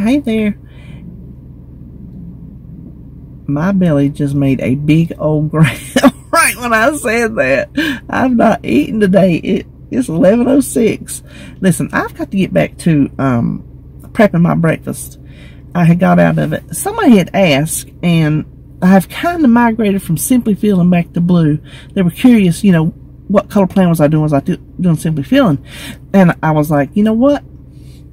Hey there. My belly just made a big old growl right when I said that. I've not eaten today. It's 11:06. Listen, I've got to get back to prepping my breakfast. I had got out of it. Somebody had asked, and I've kind of migrated from Simply Feeling back to Blue. They were curious, you know, what color plan was I doing? Was I doing Simply Feeling? And I was like, you know what?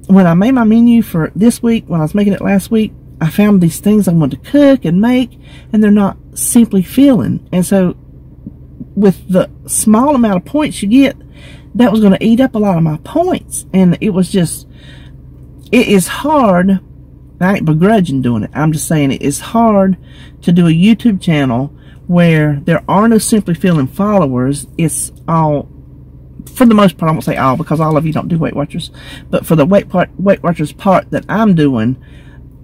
When I made my menu for this week, when I was making it last week, I found these things I wanted to cook and make, and they're not Simply Feeling. And so, with the small amount of points you get, that was going to eat up a lot of my points. And it was just, it is hard. I ain't begrudging doing it. I'm just saying it is hard to do a YouTube channel where there are no Simply Feeling followers. It's all, for the most part, I won't say all, because all of you don't do Weight Watchers, but for the Weight Watchers part that I'm doing,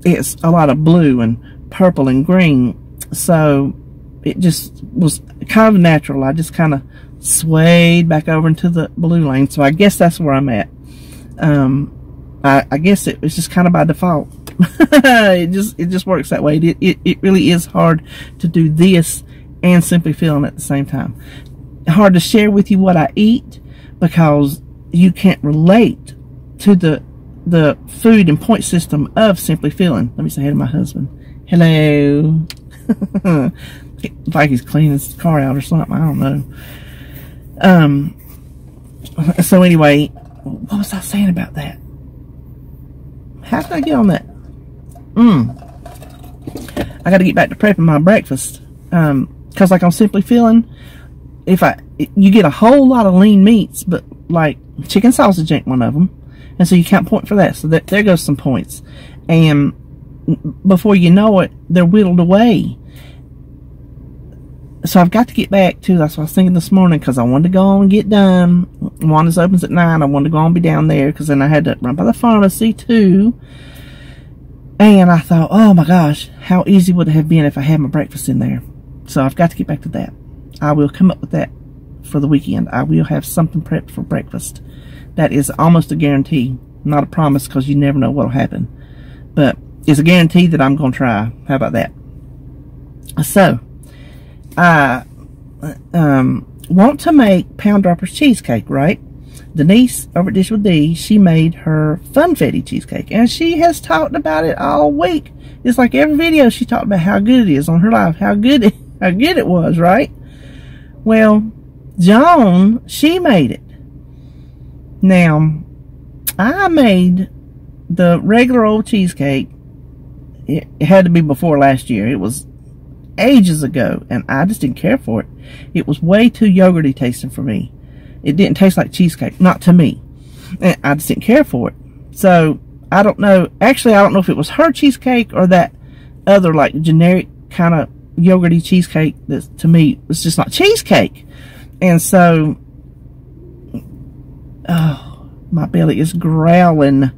it's a lot of blue and purple and green. So it just was kind of natural. I just kind of swayed back over into the blue lane. So I guess that's where I'm at. I guess it was just kind of by default. it just works that way. It really is hard to do this and Simply Feeling at the same time. Hard to share with you what I eat, because you can't relate to the food and point system of Simply Feeling. Let me say hey to my husband. Hello. Like he's cleaning his car out or something. I don't know. So anyway, what was I saying about that? How did I get on that? I got to get back to prepping my breakfast. Because like on Simply Feeling, you get a whole lot of lean meats, but like chicken sausage ain't one of them. And so you can't point for that. So there goes some points. And before you know it, they're whittled away. So I've got to get back to, that's what I was thinking this morning, because I wanted to go on and get done. Wanda's opens at 9. I wanted to go on and be down there, because then I had to run by the pharmacy too. And I thought, oh my gosh, how easy would it have been if I had my breakfast in there. So I've got to get back to that. I will come up with that for the weekend. I will have something prepped for breakfast. That is almost a guarantee. Not a promise, because you never know what will happen. But it's a guarantee that I'm going to try. How about that? So, I want to make Pound Droppers cheesecake, right? Denise over at Dish with Dee, she made her funfetti cheesecake. And she has talked about it all week. It's like every video she talked about how good it is on her live. How good it was, right? Well, Joan, she made it. Now, I made the regular old cheesecake. It had to be before last year. It was ages ago, and I just didn't care for it. It was way too yogurty tasting for me. It didn't taste like cheesecake, not to me. And I just didn't care for it. So, I don't know. Actually, I don't know if it was her cheesecake or that other, like, generic kind of yogurty cheesecake that, to me, was just not cheesecake. And so, oh, my belly is growling.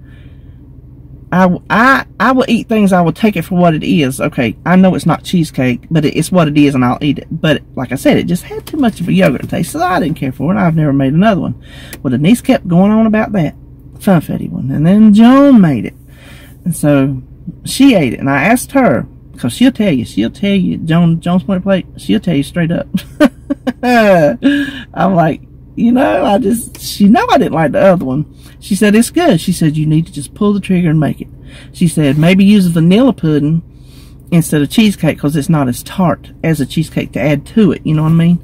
I will eat things, I will take it for what it is. Okay, I know it's not cheesecake, but it's what it is, and I'll eat it. But like I said, it just had too much of a yogurt taste, so I didn't care for it. I've never made another one. Well, Denise kept going on about that funfetti one, and then Joan made it. And so she ate it, and I asked her, because she'll tell you, Joan's point plate, she'll tell you straight up. I'm like, you know, she know I didn't like the other one. She said, it's good. She said, you need to just pull the trigger and make it. She said, maybe use a vanilla pudding instead of cheesecake, because it's not as tart as a cheesecake to add to it. You know what I mean?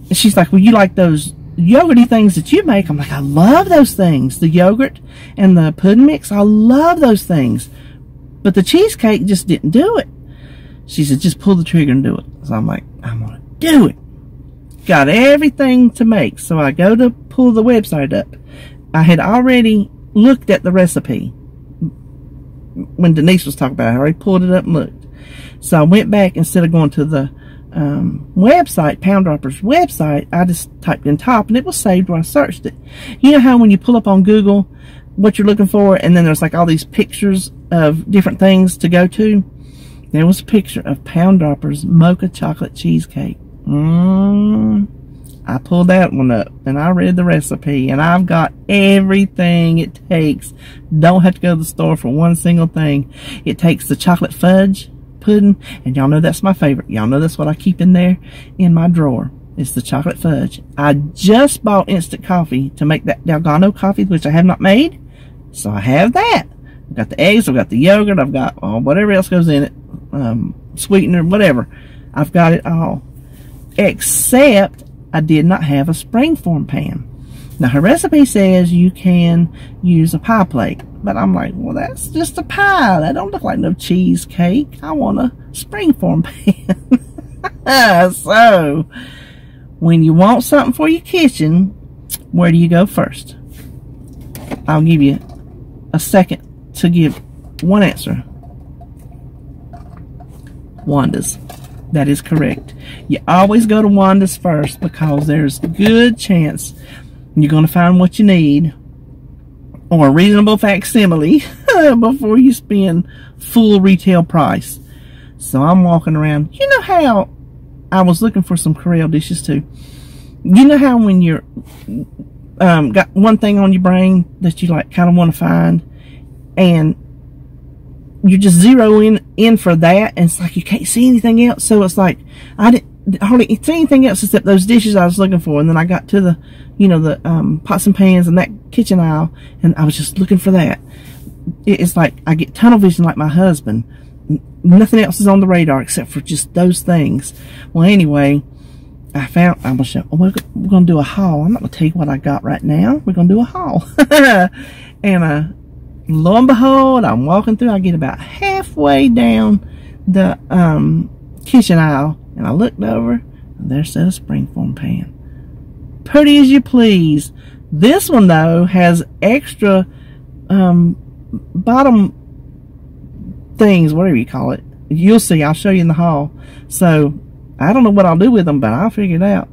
And she's like, well, you like those yogurty things that you make? I'm like, I love those things. The yogurt and the pudding mix, I love those things. But the cheesecake just didn't do it. She said, just pull the trigger and do it. So I'm like, I'm going to do it. Got everything to make. So I go to pull the website up. I had already looked at the recipe when Denise was talking about it. I already pulled it up and looked. So I went back, instead of going to the website, Pound Droppers website, I just typed in top, and it was saved where I searched it. You know how when you pull up on Google what you're looking for, and then there's like all these pictures of different things to go to? There was a picture of Pound Droppers mocha chocolate cheesecake. I pulled that one up and I read the recipe, and I've got everything it takes. Don't have to go to the store for one single thing. It takes the chocolate fudge pudding, and y'all know that's my favorite. Y'all know that's what I keep in there in my drawer. It's the chocolate fudge. I just bought instant coffee to make that Dalgona coffee, which I have not made. So I have that. I've got the eggs, I've got the yogurt, I've got whatever else goes in it, sweetener, whatever. I've got it all. Except I did not have a springform pan. Now her recipe says you can use a pie plate, but I'm like, well, that's just a pie. That don't look like no cheesecake. I want a springform pan. So when you want something for your kitchen, where do you go first? I'll give you a second to give one answer. WANDA'S. That is correct. You always go to WANDA'S first, because there's a good chance you're going to find what you need, or a reasonable facsimile, before you spend full retail price. So I'm walking around. You know how I was looking for some Creole dishes too. You know how when you're got one thing on your brain that you like kind of want to find, and you just zero in for that, and it's like you can't see anything else. So it's like I didn't hardly see anything else except those dishes I was looking for. And then I got to the, you know, the pots and pans and that kitchen aisle, and I was just looking for that. It's like I get tunnel vision like my husband. Nothing else is on the radar except for just those things. Well, anyway, I was show. We're going to do a haul. I'm not going to tell you what I got right now. We're going to do a haul. And lo and behold, I'm walking through. I get about halfway down the kitchen aisle, and I looked over, and there said a springform pan. Pretty as you please. This one, though, has extra bottom things, whatever you call it. You'll see. I'll show you in the haul. So I don't know what I'll do with them, but I'll figure it out.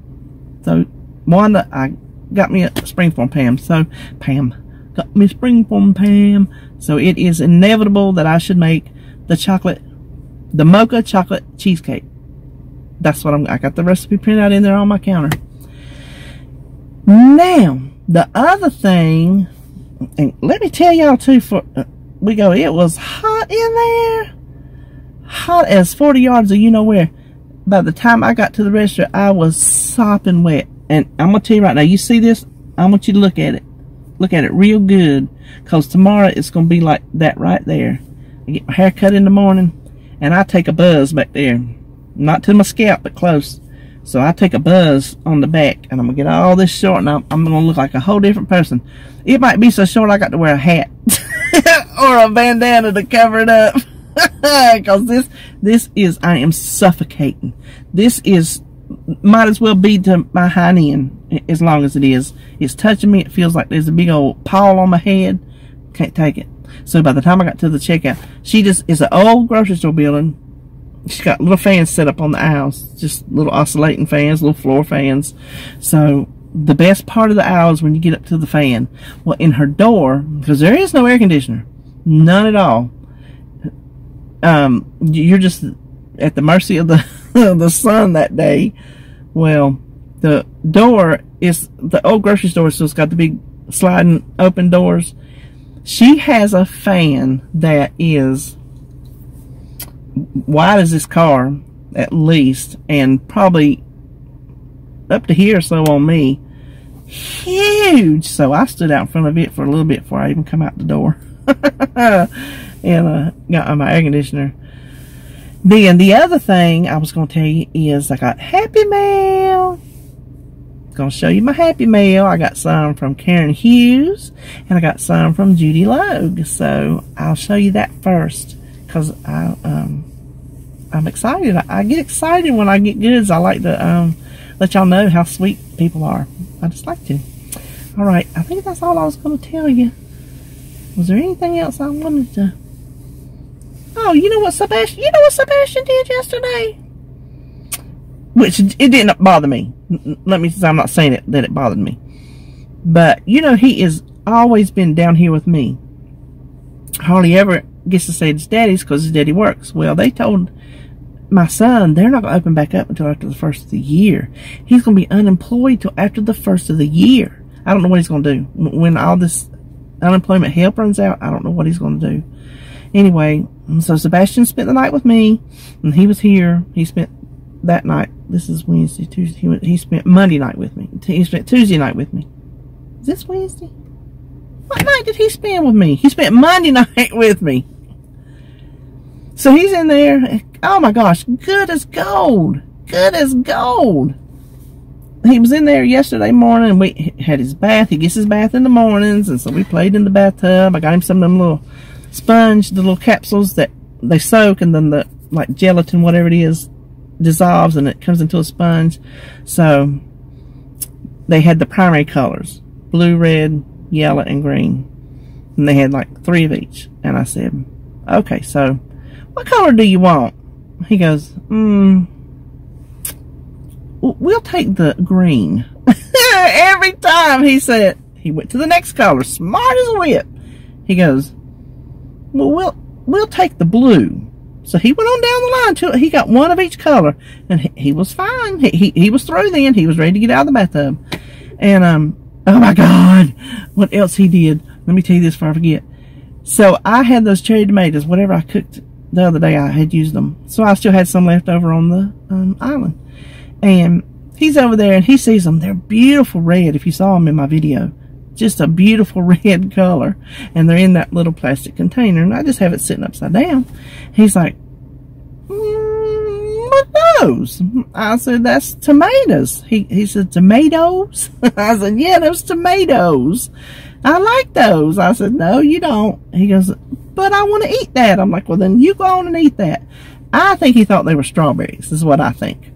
So Wanda, I got me a springform pan. So got me a springform pan. So it is inevitable that I should make the mocha chocolate cheesecake. That's what I got the recipe printed out in there on my counter. Now the other thing, and let me tell y'all too, it was hot in there. Hot as 40 yards of you know where. By the time I got to the restaurant, I was sopping wet. And I'm going to tell you right now, you see this? I want you to look at it. Look at it real good. Because tomorrow it's going to be like that right there. I get my hair cut in the morning, and I take a buzz back there. Not to my scalp, but close. So I take a buzz on the back, and I'm going to get all this short, and I'm going to look like a whole different person. It might be so short I got to wear a hat. Or a bandana to cover it up. Because I am suffocating. This is, might as well be to my hind end, as long as it is. It's touching me. It feels like there's a big old paw on my head. Can't take it. So by the time I got to the checkout, it's an old grocery store building. She's got little fans set up on the aisles. Just little oscillating fans, little floor fans. So the best part of the aisle is when you get up to the fan. Well, in her door, because there is no air conditioner. None at all. You're just at the mercy of the sun that day. Well, the door is the old grocery store, so it's got the big sliding open doors. She has a fan that is wide as this car, at least, and probably up to here or so on me. Huge. So I stood out in front of it for a little bit before I even come out the door. And got my air conditioner. Then the other thing I was going to tell you is I got Happy Mail. Going to show you my Happy Mail. I got some from Karen Hughes, and I got some from Judy Logue. So I'll show you that first, because I'm excited. I get excited when I get goods. I like to let y'all know how sweet people are. I just like to. All right, I think that's all I was going to tell you. Was there anything else I wanted to? Oh, you know what Sebastian did yesterday? Which it didn't bother me. Let me say, I'm not saying that it bothered me. But, you know, he has always been down here with me. Hardly ever gets to say it's daddy's because his daddy works. Well, they told my son, they're not going to open back up until after the first of the year. He's going to be unemployed till after the first of the year. I don't know what he's going to do. When all this unemployment help runs out, I don't know what he's going to do. Anyway, so Sebastian spent the night with me, and he was here. He spent that night. This is Wednesday, Tuesday. He spent Monday night with me. He spent Tuesday night with me. Is this Wednesday? What night did he spend with me? He spent Monday night with me. So he's in there. Oh my gosh, good as gold. Good as gold. He was in there yesterday morning, and we had his bath. He gets his bath in the mornings, and so we played in the bathtub. I got him some of them little sponge, the little capsules that they soak, and then the like gelatin, whatever it is, dissolves and it comes into a sponge. So they had the primary colors: blue, red, yellow, and green. And they had like 3 of each. And I said, okay, so what color do you want? He goes, we'll take the green. Every time he said, he went to the next color, smart as a whip. He goes, well, we'll take the blue. So he went on down the line till he got 1 of each color, and he was fine. He was through then. He was ready to get out of the bathtub. And oh my God, what else he did? Let me tell you this before I forget. So I had those cherry tomatoes, whatever I cooked the other day, I had used them. So I still had some left over on the island. And he's over there and he sees them. They're beautiful red. If you saw them in my video, just a beautiful red color. And they're in that little plastic container. And I just have it sitting upside down. He's like, what are those? I said, that's tomatoes. He said, tomatoes? I said, yeah, those tomatoes. I like those. I said, no, you don't. He goes, but I want to eat that. I'm like, well, then you go on and eat that. I think he thought they were strawberries, is what I think.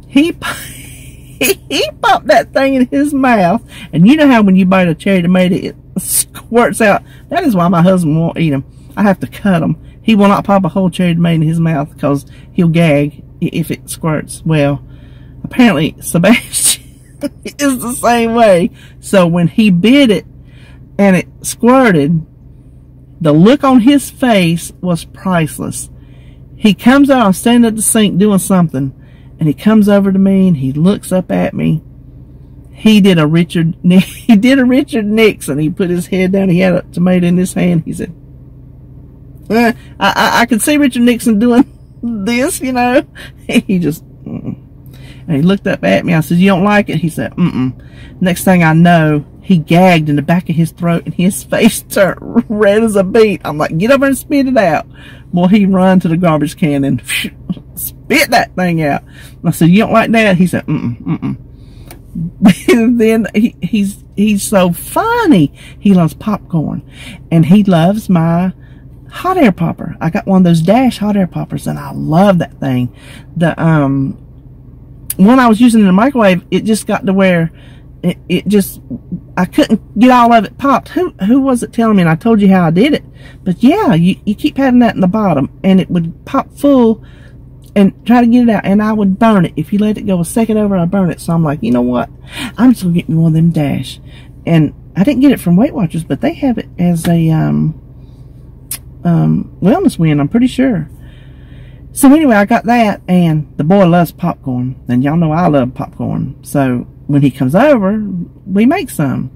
He popped that thing in his mouth. And you know how when you bite a cherry tomato, it squirts out. That is why my husband won't eat them. I have to cut them. He will not pop a whole cherry tomato in his mouth because he'll gag if it squirts. Well, apparently Sebastian is the same way. So when he bit it and it squirted, the look on his face was priceless. He comes out, I'm standing at the sink doing something, and he comes over to me and he looks up at me. He did a Richard Nixon. He put his head down. He had a tomato in his hand. He said, I could see Richard Nixon doing this, you know. He just, And he looked up at me. I said, you don't like it? He said, Next thing I know, he gagged in the back of his throat and his face turned red as a beet. I'm like, get over and spit it out. Well, he run to the garbage can and spit that thing out. And I said, you don't like that? He said, Then he's so funny. He loves popcorn. And he loves my hot air popper. I got one of those Dash hot air poppers, and I love that thing. The one I was using in the microwave, it just got to where it just, I couldn't get all of it popped. Who was it telling me? And I told you how I did it. But yeah, you keep having that in the bottom, and it would pop full and try to get it out, and I would burn it. If you let it go a second over, I'd burn it. So I'm like, you know what? I'm just going to get me one of them Dash. And I didn't get it from Weight Watchers, but they have it as a wellness win, I'm pretty sure. So anyway, I got that, and the boy loves popcorn. And y'all know I love popcorn. So when he comes over, we make some.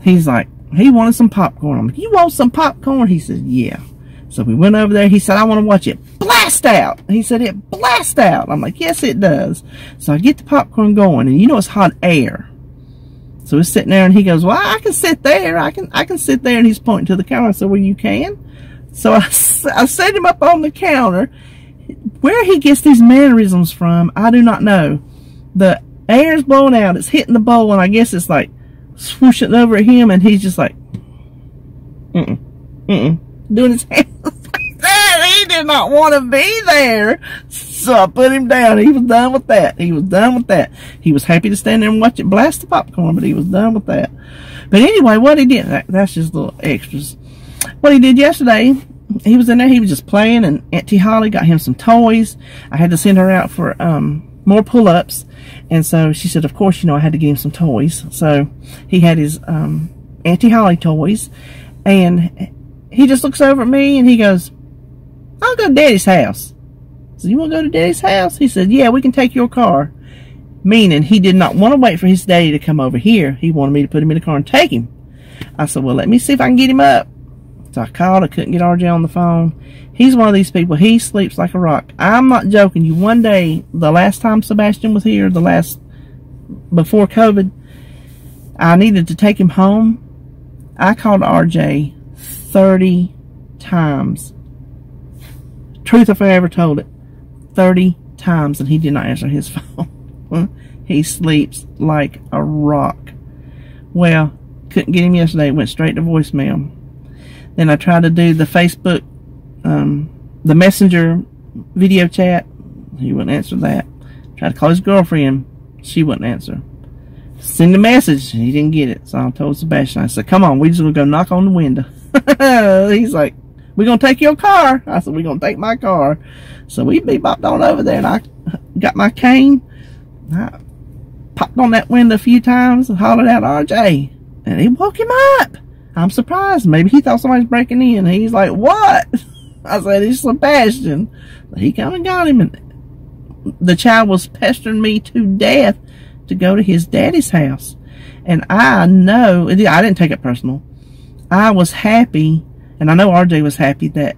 He's like, he wanted some popcorn. I'm like, you want some popcorn? He said, yeah. So we went over there. He said, I want to watch it blast out. He said, it blast out. I'm like, yes, it does. So I get the popcorn going, and you know it's hot air. So we're sitting there, and he goes, well, I can sit there. I can sit there. And he's pointing to the counter. I said, well, you can. So I set him up on the counter. Where he gets these mannerisms from, I do not know. The air's blowing out. It's hitting the bowl, and I guess it's like swooshing over at him, and he's just like, doing his hands like that. He did not want to be there. So I put him down. He was done with that. He was done with that. He was happy to stand there and watch it blast the popcorn, but he was done with that. But anyway, what he did, that's just little extras. What he did yesterday, he was in there, he was just playing, and Auntie Holly got him some toys. I had to send her out for more pull-ups, and so she said, of course, you know, I had to get him some toys. So he had his Auntie Holly toys, and he just looks over at me, and he goes, I'll go to Daddy's house. said, you want to go to Daddy's house? He said, yeah, we can take your car. Meaning he did not want to wait for his daddy to come over here. He wanted me to put him in the car and take him. I said, well, let me see if I can get him up. So I called. I couldn't get RJ on the phone. He's one of these people. He sleeps like a rock. I'm not joking you. One day, the last time Sebastian was here, before COVID, I needed to take him home. I called RJ 30 times. Truth if I ever told it. 30 times, and he did not answer his phone. He sleeps like a rock. Well, couldn't get him yesterday. Went straight to voicemail. Then I tried to do the Facebook, the Messenger video chat. He wouldn't answer that. Tried to call his girlfriend. She wouldn't answer. Send a message. He didn't get it. So I told Sebastian, I said, come on, we just going to go knock on the window. He's like, we're going to take your car. I said, we're going to take my car. So we bebopped on over there, and I got my cane. I popped on that window a few times and hollered out RJ. And he woke him up. I'm surprised. Maybe he thought somebody's breaking in. He's like, what? I said, it's Sebastian. He come and got him. And the child was pestering me to death to go to his daddy's house. And I know, I didn't take it personal. I was happy, and I know RJ was happy that,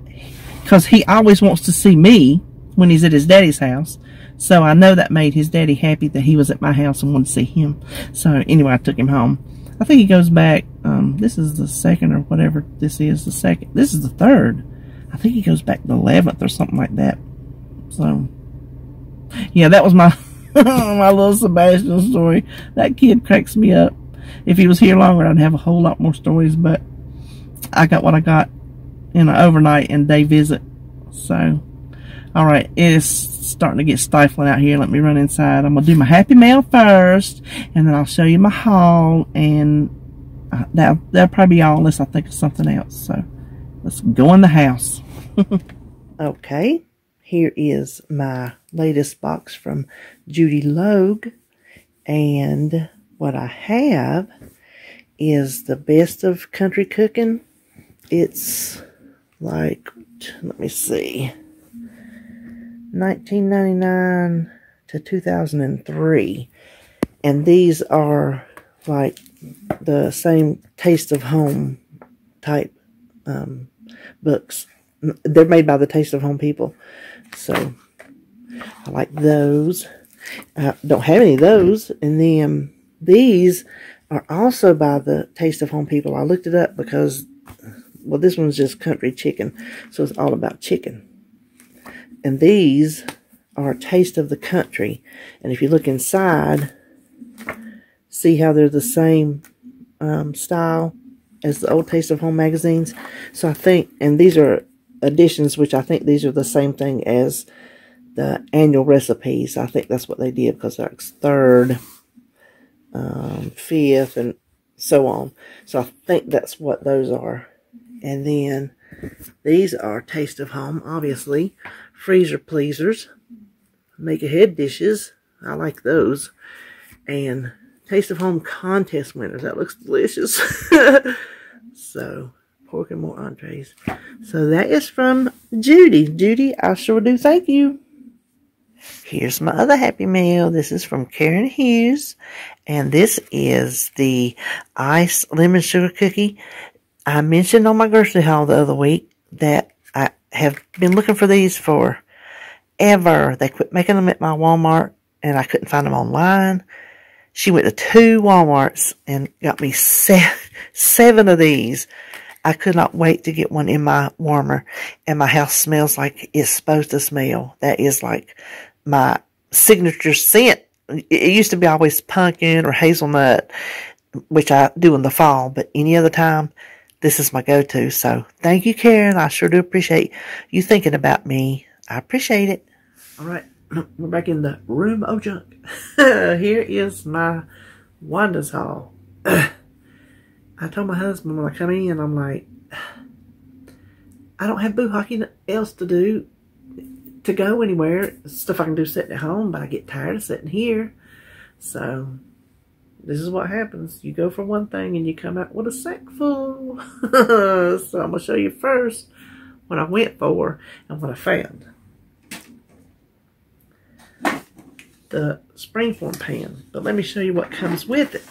because he always wants to see me when he's at his daddy's house. So I know that made his daddy happy that he was at my house and wanted to see him. So anyway, I took him home. I think he goes back, this is the second or whatever this is, the second. This is the third. I think he goes back the 11th or something like that. So, yeah, that was my my little Sebastian story. That kid cracks me up. If he was here longer, I'd have a whole lot more stories, but I got what I got in an overnight and day visit. So, all right, it is starting to get stifling out here. Let me run inside. I'm going to do my Happy Mail first, and then I'll show you my haul, and that'll probably be all unless I think of something else. So, let's go in the house. Okay, here is my latest box from Judy Logue, and what I have is the best of country cooking. It's like, let me see, 1999 to 2003, and these are like the same Taste of Home type books. They're made by the Taste of Home people, so I like those. I don't have any of those. And then these are also by the Taste of Home people. I looked it up because, well, this one's just country chicken, so it's all about chicken. And these are Taste of the Country. And if you look inside, see how they're the same style as the old Taste of Home magazines. So I think, and these are editions, which I think these are the same thing as the annual recipes. I think that's what they did, because there's third, fifth, and so on. So I think that's what those are. And then these are Taste of Home, obviously. Freezer pleasers. Make ahead dishes. I like those. And Taste of Home contest winners. That looks delicious. So, pork and more entrees. So that is from Judy. Judy, I sure do thank you. Here's my other Happy Meal. This is from Karen Hughes. And this is the iced lemon sugar cookie. I mentioned on my grocery haul the other week that I have been looking for these for ever. They quit making them at my Walmart, and I couldn't find them online. She went to 2 Walmarts and got me 7 of these. I could not wait to get one in my warmer, and my house smells like it's supposed to smell. That is like my signature scent. It used to be always pumpkin or hazelnut, which I do in the fall, but any other time, this is my go-to. So thank you, Karen. I sure do appreciate you thinking about me. I appreciate it. All right, we're back in the room of junk. Here is my WANDA'S haul. I told my husband when I come in, I'm like, I don't have boo hockey else to do to go anywhere. Stuff I can do sitting at home, but I get tired of sitting here. So this is what happens. You go for one thing and you come out with a sack full. So I'm going to show you first what I went for and what I found. the springform pan. But let me show you what comes with it.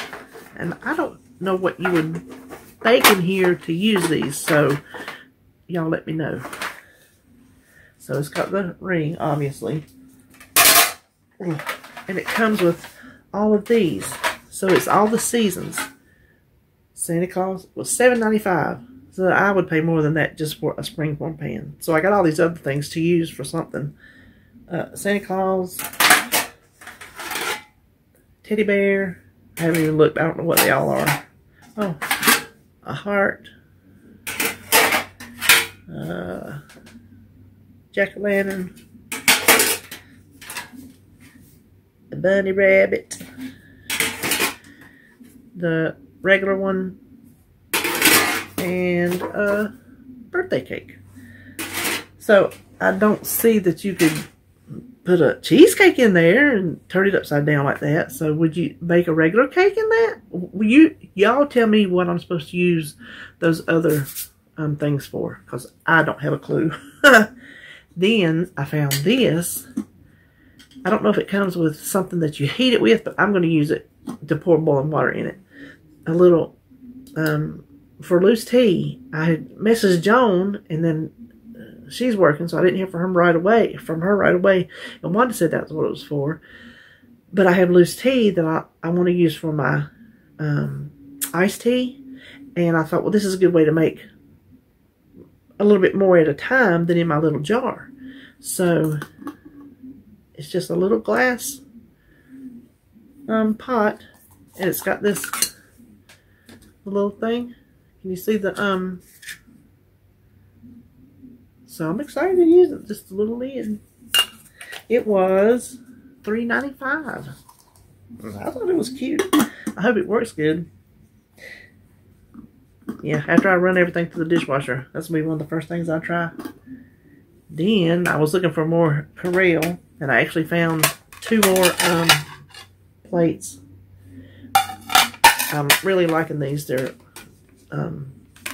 And I don't know what you would bake in here to use these, so y'all let me know. So it's got the ring, obviously. And it comes with all of these. So it's all the seasons. Santa Claus was $7.95. So I would pay more than that just for a springform pan. So I got all these other things to use for something. Santa Claus, teddy bear. I haven't even looked. I don't know what they all are. Oh, a heart. Jack-o'-lantern. A bunny rabbit. The regular one. And a birthday cake. So I don't see that you could put a cheesecake in there and turn it upside down like that. So would you bake a regular cake in that? Y'all tell me what I'm supposed to use those other things for, because I don't have a clue. Then I found this. I don't know if it comes with something that you heat it with, but I'm going to use it to pour boiling water in it. A little for loose tea. I had messaged Joan, and then she's working, so I didn't hear from her right away. And Wanda said that's what it was for. But I have loose tea that I want to use for my iced tea. And I thought, well, this is a good way to make a little bit more at a time than in my little jar. So it's just a little glass pot. And it's got this little thing. Can you see the so I'm excited to use it. Just a little lid. It was $3.95. I thought it was cute. I hope it works good. Yeah, after I run everything through the dishwasher, that's gonna be one of the first things I try. Then I was looking for more Corelle, and I actually found 2 more plates. I'm really liking these. They're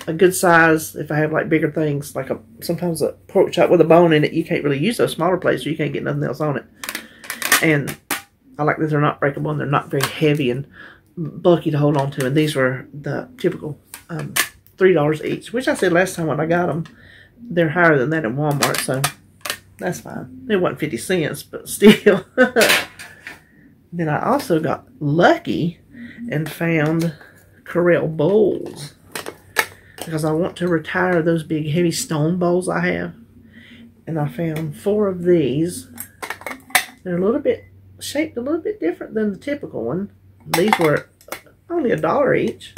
a good size if I have like bigger things, like sometimes a pork chop with a bone in it. You can't really use those smaller plates, so you can't get nothing else on it. And I like that they're not breakable and they're not very heavy and bulky to hold on to. And these were the typical $3 each, which I said last time when I got them, they're higher than that in Walmart, so that's fine. They wasn't 50 cents, but still. Then I also got lucky and found Corelle bowls, because I want to retire those big heavy stone bowls I have. And I found 4 of these. They're a little bit shaped a little bit different than the typical one. These were only $1 each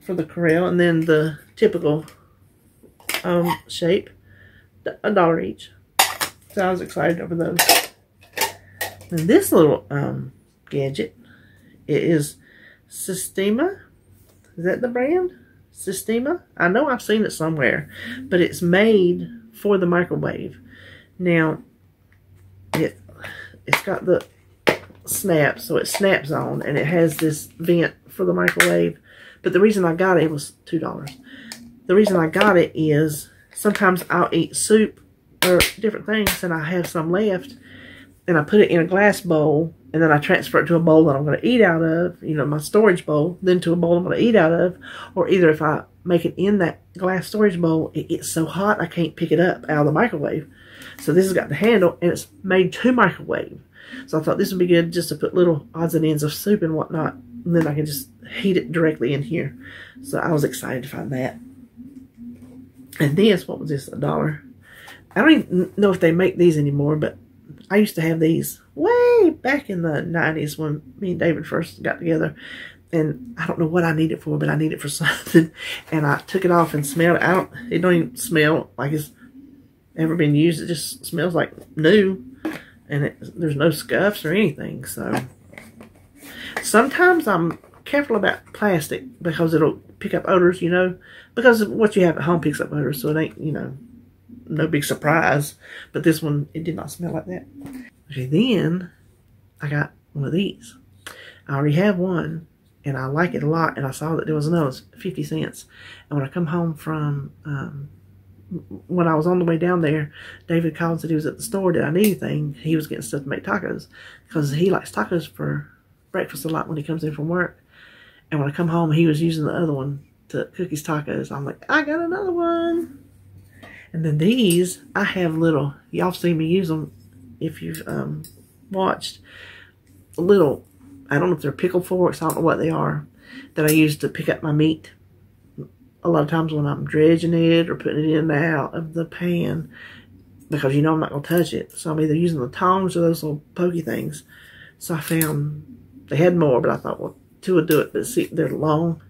for the Corelle, and then the typical shape, $1 each. So I was excited over those. And this little gadget, it is Sistema. Is that the brand? Sistema? I know I've seen it somewhere, but it's made for the microwave. Now, it's got the snap, so it snaps on, and it has this vent for the microwave. But the reason I got it was $2. The reason I got it is sometimes I'll eat soup or different things, and I have some left, and I put it in a glass bowl, and then I transfer it to a bowl that I'm going to eat out of, you know, my storage bowl, then to a bowl I'm going to eat out of. Or either if I make it in that glass storage bowl, it gets so hot I can't pick it up out of the microwave. So this has got the handle, and it's made to microwave. So I thought this would be good just to put little odds and ends of soup and whatnot, and then I can just heat it directly in here. So I was excited to find that. And this, what was this, $1? I don't even know if they make these anymore, but I used to have these way back in the 90s when me and David first got together. And I don't know what I need it for, but I need it for something. And I took it off and smelled it. It don't even smell like it's ever been used. It just smells like new. And there's no scuffs or anything. So sometimes I'm careful about plastic because it'll pick up odors, you know. Because what you have at home picks up odors. So it ain't, you know, no big surprise. But this one, it did not smell like that. Okay, then I got one of these. I already have one, and I like it a lot. And I saw that there was another 50 cents. And when I come home from when I was on the way down there, David called and said he was at the store. Did I need anything? He was getting stuff to make tacos because he likes tacos for breakfast a lot when he comes in from work. And when I come home, he was using the other one to cook his tacos. I'm like, I got another one. And then these, I have little, y'all seen me use them if you've watched, little, I don't know if they're pickle forks, I don't know what they are, that I use to pick up my meat. A lot of times when I'm dredging it or putting it in and out of the pan, because you know I'm not going to touch it. So I'm either using the tongs or those little pokey things. So I found, they had more, but I thought, well, two would do it. But see, they're long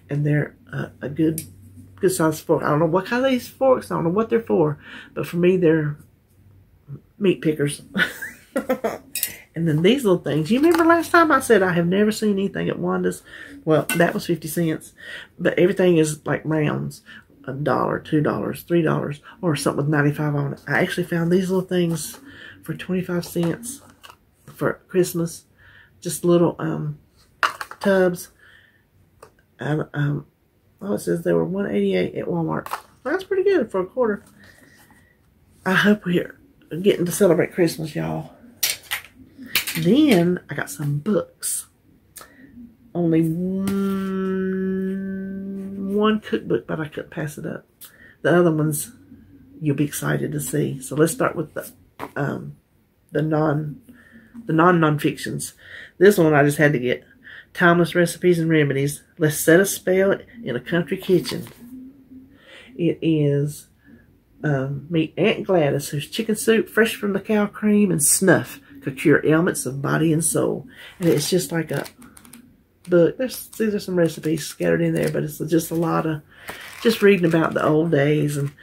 and they're a good size fork. I don't know what kind of these forks, I don't know what they're for, but for me, they're meat pickers. And then these little things. You remember last time I said I have never seen anything at WANDA'S? Well, that was 50 cents. But everything is like rounds. $1, $2, $3, or something with 95 on it. I actually found these little things for 25 cents for Christmas. Just little tubs. And oh, it says they were $1.88 at Walmart. That's pretty good for a quarter. I hope we're getting to celebrate Christmas, y'all. Then I got some books. Only one cookbook, but I couldn't pass it up. The other ones you'll be excited to see. So let's start with the non-fictions. This one I just had to get. Timeless Recipes and Remedies. Let's set a spell in a country kitchen. It is meet Aunt Gladys, whose chicken soup, fresh from the cow cream, and snuff could cure ailments of body and soul. And it's just like a book. These are some recipes scattered in there, but it's just a lot of just reading about the old days and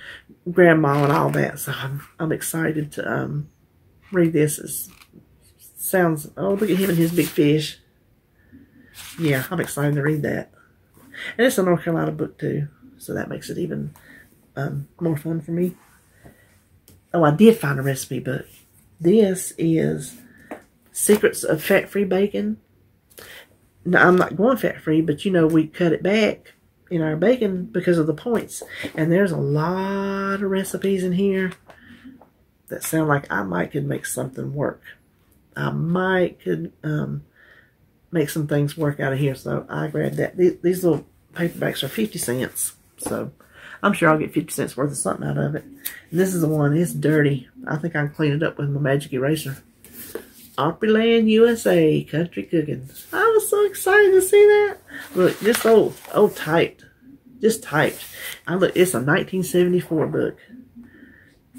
grandma and all that. So I'm excited to read this. It sounds, oh, look at him and his big fish. Yeah, I'm excited to read that. And it's a North Carolina book too, so that makes it even more fun for me. Oh, I did find a recipe book. This is Secrets of Fat-Free Bacon. Now, I'm not going fat-free, but you know, we cut it back in our bacon because of the points. And there's a lot of recipes in here that sound like I might could make something work. I might could make some things work out of here. So I grabbed that. These little paperbacks are 50 cents. So I'm sure I'll get 50 cents worth of something out of it. And this is the one. It's dirty. I think I can clean it up with my magic eraser. Opryland, USA, country cooking. I was so excited to see that. Look, this old typed. Just typed. Look, it's a 1974 book.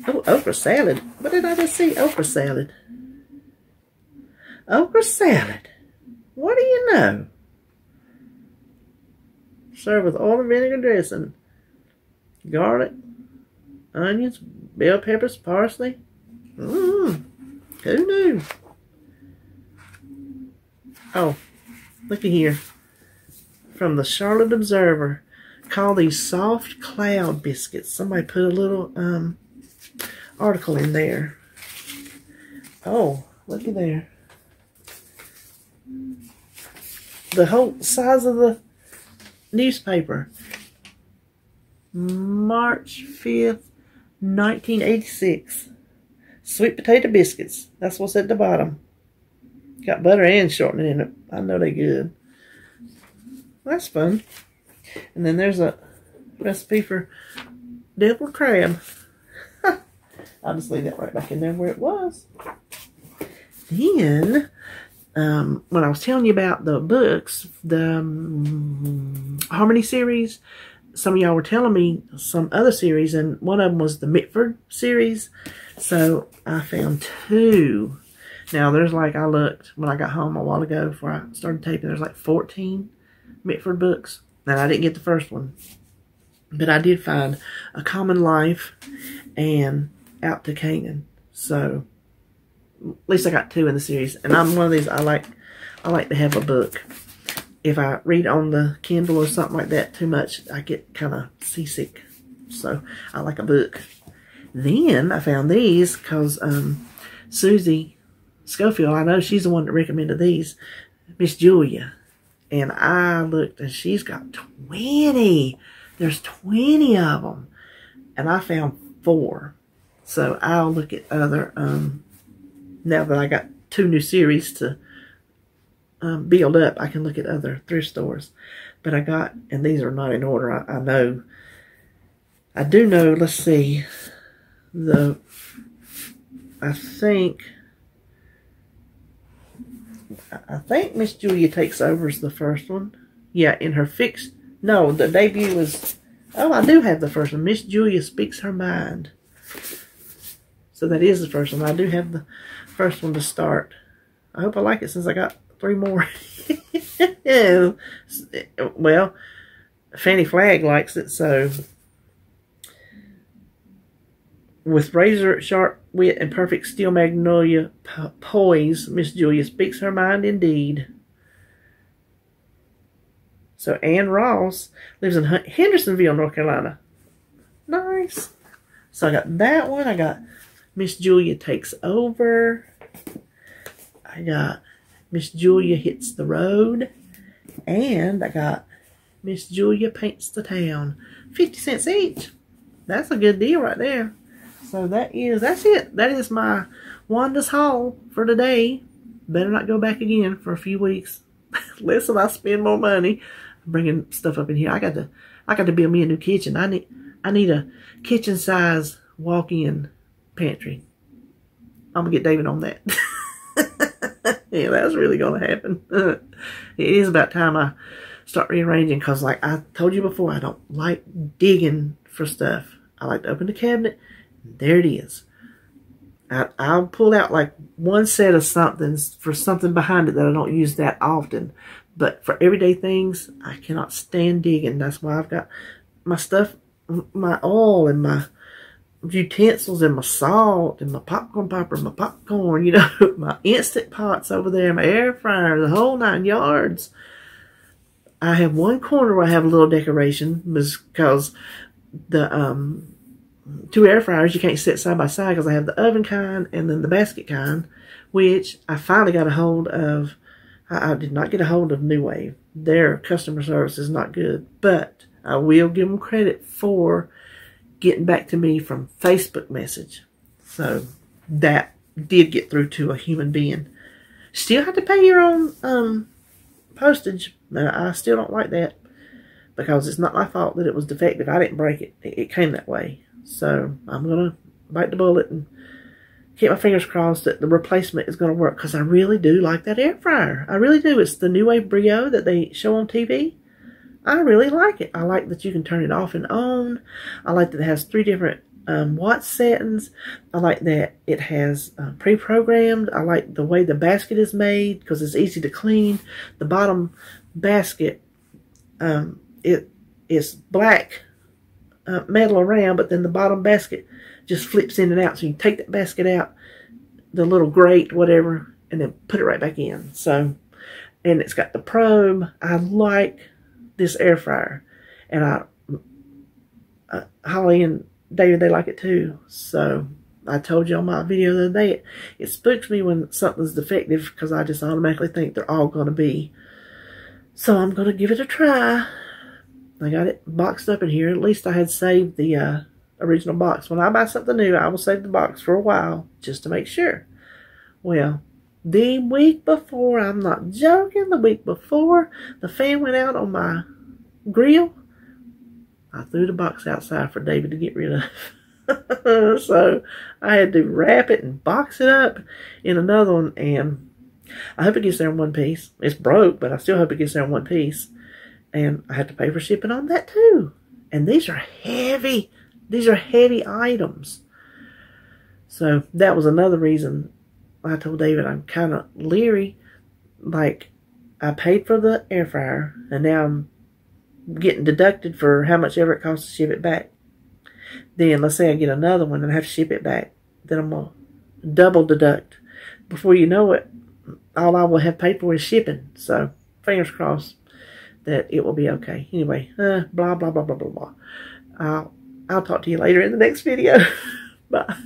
Oh, okra salad. What did I just see? Okra salad. Okra salad. What do you know? Serve with oil and vinegar dressing. Garlic, onions, bell peppers, parsley. Who knew? Oh, looky here. From the Charlotte Observer. Call these soft cloud biscuits. Somebody put a little article in there. Oh, looky there. The whole size of the newspaper. March 5th, 1986. Sweet potato biscuits. That's what's at the bottom. Got butter and shortening in it. I know they're good. That's fun. And then there's a recipe for deviled crab. I'll just leave that right back in there where it was. Then, when I was telling you about the books, the Harmony series, some of y'all were telling me some other series, and one of them was the Mitford series. So I found two. Now, there's like, I looked when I got home a while ago before I started taping, there's like 14 Mitford books. Now, I didn't get the first one, but I did find A Common Life and Out to Canaan. So, at least I got two in the series. And I'm one of these, I like to have a book. If I read on the Kindle or something like that too much, I get kind of seasick. So, I like a book. Then, I found these because Susie Schofield, I know she's the one that recommended these. Miss Julia. And I looked and she's got 20. There's 20 of them. and I found 4. So I'll look at other, now that I got 2 new series to build up, I can look at other thrift stores. But I got, and these are not in order, I know. I do know, let's see, I think Miss Julia Takes Over is the first one. Yeah, in her no, the debut was, oh, I do have the first one. Miss Julia Speaks Her Mind. So that is the first one. I do have the first one to start. I hope I like it since I got 3 more. Well, Fanny Flagg likes it, so. With razor sharp wit and perfect steel magnolia poise, Miss Julia speaks her mind indeed. So Ann Ross lives in Hendersonville, North Carolina. Nice. So I got that one. I got Miss Julia Takes Over. I got Miss Julia Hits the Road. And I got Miss Julia Paints the Town. 50 cents each. That's a good deal right there. So that's it. That is my Wanda's haul for today. Better not go back again for a few weeks. Listen, I spend more money bringing stuff up in here. I got to build me a new kitchen. I need a kitchen size walk-in pantry. I'm gonna get David on that. Yeah, that's really gonna happen. It is about time I start rearranging, because like I told you before, I don't like digging for stuff. I like to open the cabinet. There it is. I'll pull out like one set of something for something behind it that I don't use that often. But for everyday things, I cannot stand digging. That's why I've got my stuff, my oil and my utensils and my salt and my popcorn popper, my popcorn, you know, my Instant Pots over there, my air fryer, the whole 9 yards. I have one corner where I have a little decoration because the 2 air fryers you can't sit side by side, because I have the oven kind and then the basket kind, which I finally got a hold of. I did not get a hold of New Wave. Their customer service is not good, but I will give them credit for getting back to me from Facebook message. So that did get through to a human being. Still have to pay your own postage. I still don't like that, because it's not my fault that it was defective. I didn't break it. It came that way. So I'm going to bite the bullet and keep my fingers crossed that the replacement is going to work, because I really do like that air fryer. I really do. It's the New Wave Brio that they show on TV. I really like it. I like that you can turn it off and on. I like that it has 3 different watt settings. I like that it has pre-programmed. I like the way the basket is made, because it's easy to clean. The bottom basket, it's black metal around, but then the bottom basket just flips in and out. So you take that basket out, the little grate, whatever, and then put it right back in. So, and it's got the probe. I like this air fryer, and Holly and David, they like it too. So I told you on my video the other day, it spooks me when something's defective, because I just automatically think they're all going to be. So I'm going to give it a try. I got it boxed up in here. At least I had saved the original box. When I buy something new, I will save the box for a while, just to make sure. Well, the week before, I'm not joking, the week before the fan went out on my grill, I threw the box outside for David to get rid of. So I had to wrap it and box it up in another one, and I hope it gets there in one piece. It's broke, but I still hope it gets there in one piece. And I had to pay for shipping on that too. And these are heavy. These are heavy items. So that was another reason I told David I'm kind of leery. Like, I paid for the air fryer, and now I'm getting deducted for how much ever it costs to ship it back. Then let's say I get another one and I have to ship it back. Then I'm going to double deduct. Before you know it, all I will have paid for is shipping. So fingers crossed that it will be okay. Anyway, blah, blah, blah, blah, blah, blah. I'll talk to you later in the next video. Bye.